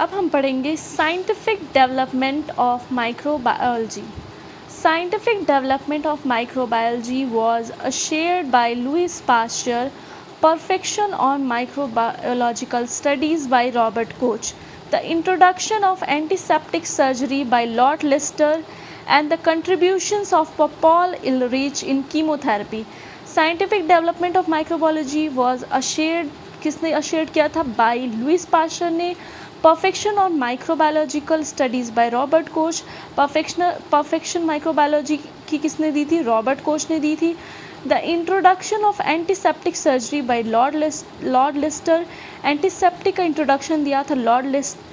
अब हम पढ़ेंगे scientific development of microbiology. Scientific development of microbiology was shared by Louis Pasteur, perfection on microbiological studies by Robert Koch, the introduction of antiseptic surgery by Lord Lister, and the contributions of Paul Ehrlich in chemotherapy. Scientific development of microbiology was assured, किसने assured किया था? By Louis Pasteur ने. Perfection on microbiological studies by Robert Koch. Perfection microbiology की किसने दी थी? Robert Koch ने दी थी. The introduction of antiseptic surgery by Lord Lister. Antiseptic का इंट्रोडक्शन दिया था लॉर्ड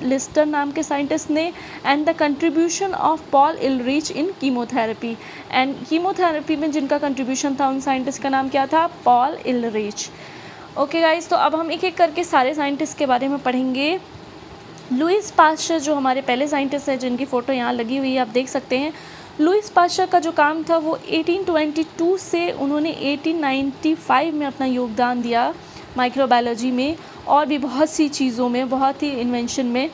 लिस्टर नाम के साइंटिस्ट ने. And the contribution of Paul Ehrlich in chemotherapy. And chemotherapy में जिनका कंट्रीब्यूशन था उन साइंटिस्ट का नाम क्या था? पॉल इलरिच. ओके गाइज, तो अब हम एक एक करके सारे साइंटिस्ट के बारे में पढ़ेंगे. लुईस पास्चर जो हमारे पहले साइंटिस्ट हैं, जिनकी फ़ोटो यहाँ लगी हुई है, आप देख सकते हैं. लुईस पास्चर का जो काम था वो 1822 से उन्होंने 1895 में अपना योगदान दिया माइक्रोबायोलॉजी में और भी बहुत सी चीज़ों में, बहुत ही इन्वेंशन में.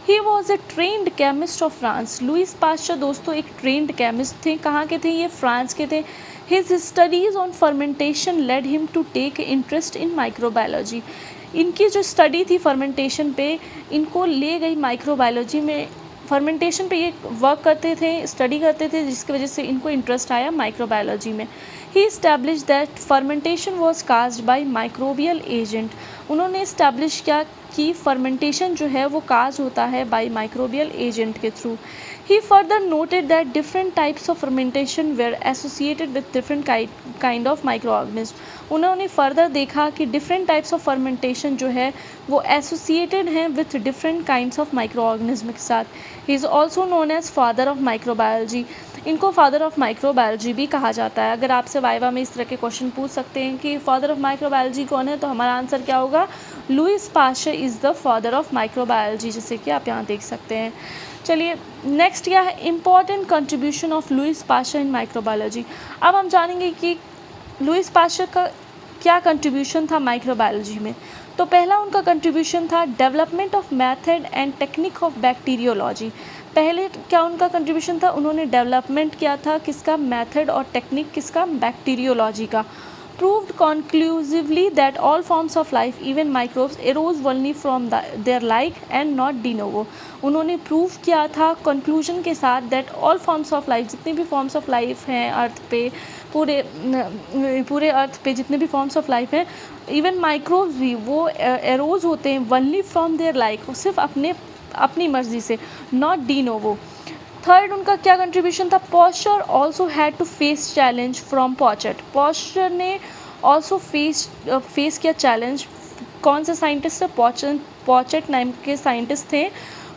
He was a trend chemist of France. Lewis pasture दोस्तों एक ट्रेंड केमिस्ट थे. कहाँ के थे? ये फ्रांस के थे. His studies on fermentation led him to take interest in microbiology. इनकी जो स्टडी थी फर्मेंटेशन पे, इनको ले गई माइक्रोबायोलॉजी में. फर्मेंटेशन पे ये वर्क करते थे, स्टडी करते थे, जिसकी वजह से इनको इंटरेस्ट आया माइक्रोबायोलॉजी में. He establish that fermentation was caused by microbial agent. उन्होंने इस्टेब्लिश किया कि फर्मेंटेशन जो है वो काज होता है बाय माइक्रोबियल एजेंट के through. He further noted that different types of fermentation were associated with different kind of microorganisms. उन्होंने फर्दर देखा कि डिफरेंट टाइप्स ऑफ फर्मेंटेशन जो है वो एसोसिएटेड हैं with different kinds of microorganism के साथ. He is also known as father of microbiology. इनको फादर ऑफ माइक्रोबायोलॉजी भी कहा जाता है. अगर आपसे वाइवा में इस तरह के क्वेश्चन पूछ सकते हैं कि फादर ऑफ माइक्रोबायोलॉजी कौन है, तो हमारा आंसर क्या होगा? Lewis pasture is the father of microbiology, जैसे कि आप यहाँ देख सकते हैं. चलिए नेक्स्ट क्या है? Important contribution of Lewis pasture in microbiology. अब हम जानेंगे कि लुईस पास्चर का क्या कंट्रीब्यूशन था माइक्रोबायोलॉजी में. तो पहला उनका कंट्रीब्यूशन था development of method and technique of bacteriology. पहले क्या उनका कंट्रीब्यूशन था? उन्होंने डेवलपमेंट किया था किसका? मेथड और टेक्निक किसका? बैक्टीरियोलॉजी का. Proved conclusively that all forms of life, even microbes, arose only from their like and not de novo. उन्होंने प्रूव किया था कंक्लूजन के साथ that all forms of life, जितने भी forms of life हैं अर्थ पे, पूरे अर्थ पे जितने भी forms of life हैं, even microbes भी, वो arose होते हैं only from their like, सिर्फ अपनी मर्जी से, not de novo. थर्ड उनका क्या कंट्रीब्यूशन था? Pasteur also had to face challenge from Pouchet. Pasteur ने ऑल्सो फेस किया चैलेंज. कौन से साइंटिस्ट थे? पॉचेट नाम के साइंटिस्ट थे.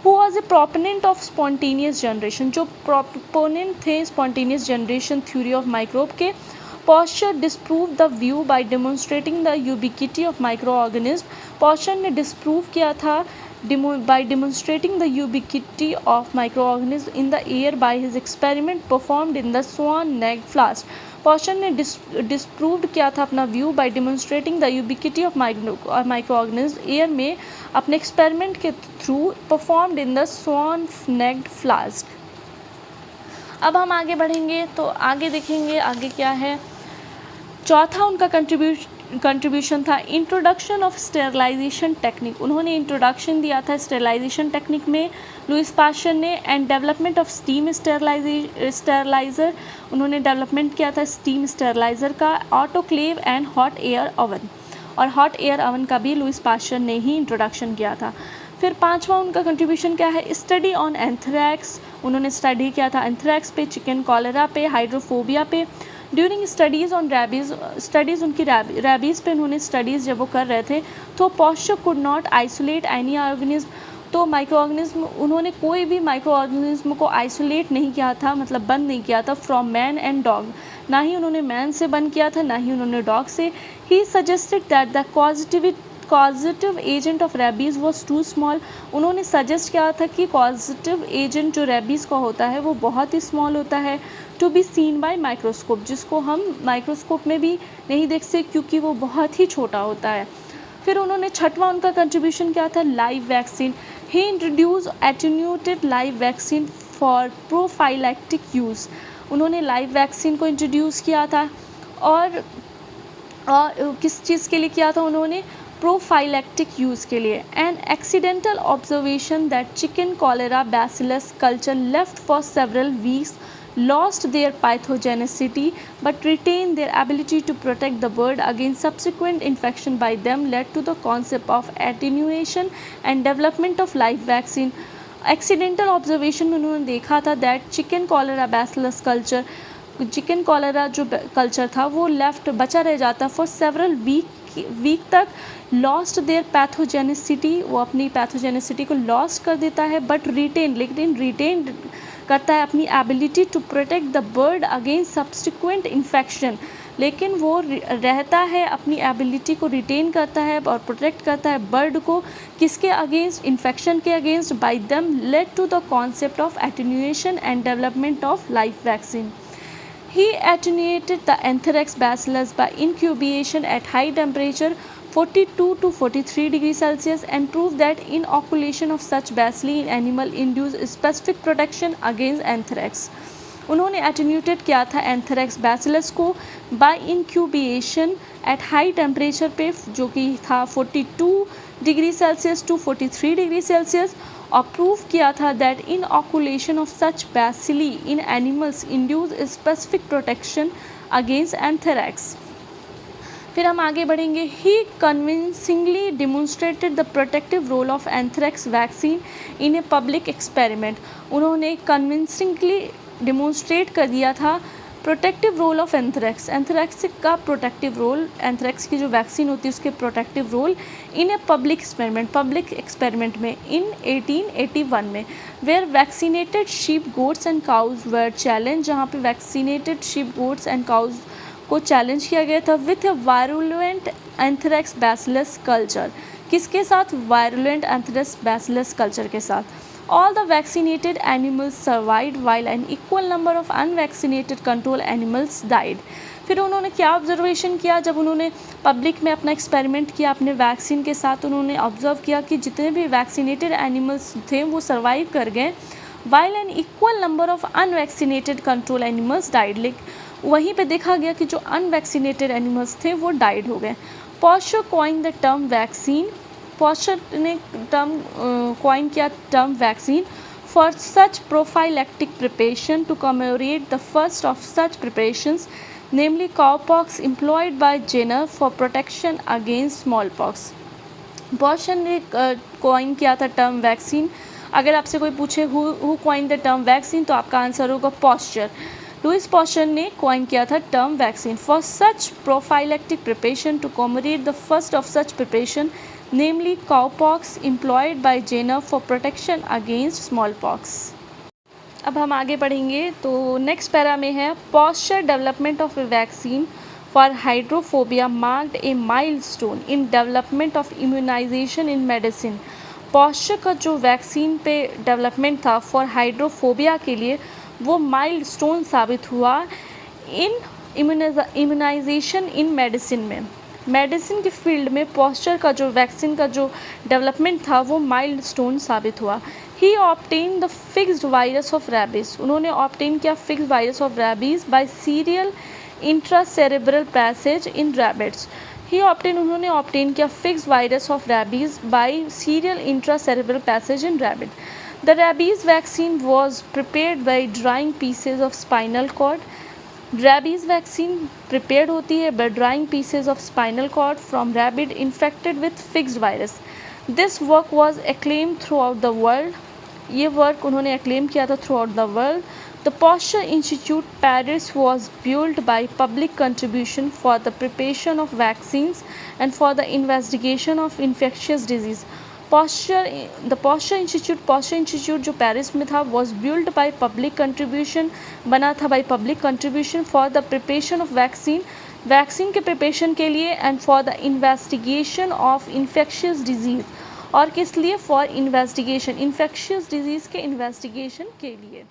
Who was a proponent of spontaneous generation. जो प्रोपोनेंट थे spontaneous generation theory of microbe के. Pasteur disprove the view by demonstrating the ubiquity of micro organism. Pasteur ने डिस्प्रूव किया था by demonstrating the ubiquity of microorganisms in the air by his experiment performed in the swan-necked flask. Pasteur ने disproved किया था अपना view by demonstrating the ubiquity of microorganism air में अपने experiment के through performed in the swan-necked flask. अब हम आगे बढ़ेंगे तो आगे देखेंगे आगे क्या है. चौथा उनका कंट्रीब्यूशन था इंट्रोडक्शन ऑफ स्टेरलाइजेशन टेक्निक. उन्होंने इंट्रोडक्शन दिया था स्टेरलाइजेशन टेक्निक में लुईस पास्चर ने. And development of steam steriliser. उन्होंने डेवलपमेंट किया था स्टीम स्टेरलाइज़र का. Autoclave and hot air oven. और हॉट एयर ओवन का भी लुईस पास्चर ने ही इंट्रोडक्शन किया था. फिर पांचवा उनका कंट्रीब्यूशन क्या है? Study on anthrax. उन्होंने स्टडी किया था एंथ्रैक्स पे, चिकन कॉलेरा पे, हाइड्रोफोबिया पे. During studies on rabies, studies उनकी रैबीज़ पे उन्होंने स्टडीज़ जब वो कर रहे थे तो Pasteur could not isolate any organism. तो माइक्रो ऑर्गेनिज्म, उन्होंने कोई भी माइक्रो ऑर्गेनिज्म को आइसोलेट नहीं किया था, मतलब बंद नहीं किया था फ्रॉम मैन एंड डॉग. ना ही उन्होंने मैन से बंद किया था, ना ही उन्होंने डॉग से. He suggested that the causative agent of rabies was too small. उन्होंने सजेस्ट किया था कि कॉजिटिव एजेंट जो रेबीज़ का होता है वो बहुत ही स्मॉल होता है. To be seen by microscope, जिसको हम माइक्रोस्कोप में भी नहीं देख सकते क्योंकि वो बहुत ही छोटा होता है. फिर उन्होंने छठवां उनका कंट्रीब्यूशन क्या था, live vaccine. He introduce attenuated live vaccine for prophylactic use. उन्होंने लाइव वैक्सीन को इंट्रोड्यूस किया था और किस चीज़ के लिए किया था उन्होंने, प्रोफाइलैक्टिक यूज़ के लिए। An accidental observation that chicken cholera bacillus culture left for several weeks lost their pathogenicity but retained their ability to protect the bird against subsequent infection by them led to the concept of attenuation and development of live vaccine. Accidental observation में उन्होंने देखा था that chicken cholera bacillus culture, chicken cholera जो culture था वो left बचा रह जाता फॉर सेवरल वीक तक, लॉस्ट देयर पैथोजेनिसिटी, वो अपनी पैथोजेनिसिटी को लॉस्ट कर देता है, बट रिटेन करता है अपनी ability to protect the bird against subsequent infection, लेकिन वो रहता है अपनी एबिलिटी को रिटेन करता है और प्रोटेक्ट करता है बर्ड को किसके अगेंस्ट, इन्फेक्शन के against, by them led to the concept of attenuation and development of live vaccine. He attenuated the anthrax bacillus by incubation at high temperature 42 to 43 degrees Celsius and proved that inoculation of such bacilli in animal induced specific protection against anthrax. उन्होंने attenuated किया था anthrax bacillus को by incubation at high temperature पे, जो कि था 42 degree Celsius to 43 degree Celsius, और prove किया था that inoculation of such bacilli in animals induce specific protection against anthrax. फिर हम आगे बढ़ेंगे. He convincingly demonstrated the protective role of anthrax vaccine in a public experiment. उन्होंने convincingly demonstrate कर दिया था protective role of anthrax, anthrax का protective role, anthrax की जो वैक्सीन होती है उसके protective role in a public experiment में इन 1881 में, where vaccinated sheep goats and cows were challenge, जहाँ पे vaccinated sheep goats and cows को चैलेंज किया गया था with a virulent anthrax bacillus culture. किसके साथ, वायरुलेंट एंथ्रैक्स बैसिलस कल्चर के साथ. All the vaccinated animals survived while an equal number of unvaccinated control animals died. फिर उन्होंने क्या ऑब्जर्वेशन किया, जब उन्होंने पब्लिक में अपना एक्सपेरिमेंट किया अपने वैक्सीन के साथ, उन्होंने ऑब्जर्व किया कि जितने भी वैक्सीनेटेड एनिमल्स थे वो सर्वाइव कर गए, while an equal number of unvaccinated control animals died. वहीं पे देखा गया कि जो अनवैक्सीनेटेड एनिमल्स थे वो डाइड हो गए. Pasteur coin the term vaccine, Pasteur ने टर्म कॉइन किया term vaccine for such prophylactic preparation to commemorate the first of such preparations, namely cowpox employed by Jenner for protection against smallpox. Pasteur ने coin किया था term vaccine. अगर आपसे कोई पूछे who coin the term vaccine तो आपका answer होगा पॉस्चर. लुइस पॉस्चर ने कॉइन किया था term vaccine for such prophylactic preparation to commemorate the first of such preparation, namely cowpox employed by Jenner for protection against smallpox. अब हम आगे बढ़ेंगे तो नेक्स्ट पैरा में है posture development of a vaccine for hydrophobia marked a milestone in development of immunization in medicine. posture का जो vaccine पे डेवलपमेंट था फॉर हाइड्रोफोबिया के लिए वो माइलस्टोन साबित हुआ इन इम्यूनाइजेशन इन मेडिसिन में. मेडिसिन के फील्ड में पॉस्चर का जो वैक्सीन का जो डेवलपमेंट था वो माइलस्टोन साबित हुआ. He obtain the fixed virus of rabies, उन्होंने ऑब्टेन किया fixed virus of rabies by serial intracerebral passage in rabbits. उन्होंने ऑब्टेन किया fixed virus of rabies by serial intracerebral passage in rabbit. The rabies vaccine was prepared by drawing pieces of spinal cord. Rabies vaccine prepared होती है by drawing pieces of spinal cord from rabbit infected with fixed virus. This work was acclaim through out the world, ये work उन्होंने acclaim किया था throughout the world. The Pasteur Institute Paris was built by public contribution for the preparation of vaccines and for the investigation of infectious disease. The Posture Institute जो Paris में था was built by public contribution, बना था by public contribution for the preparation of vaccine के preparation के लिए and for the investigation of infectious disease. और किस लिए? for investigation, infectious disease के investigation के लिए.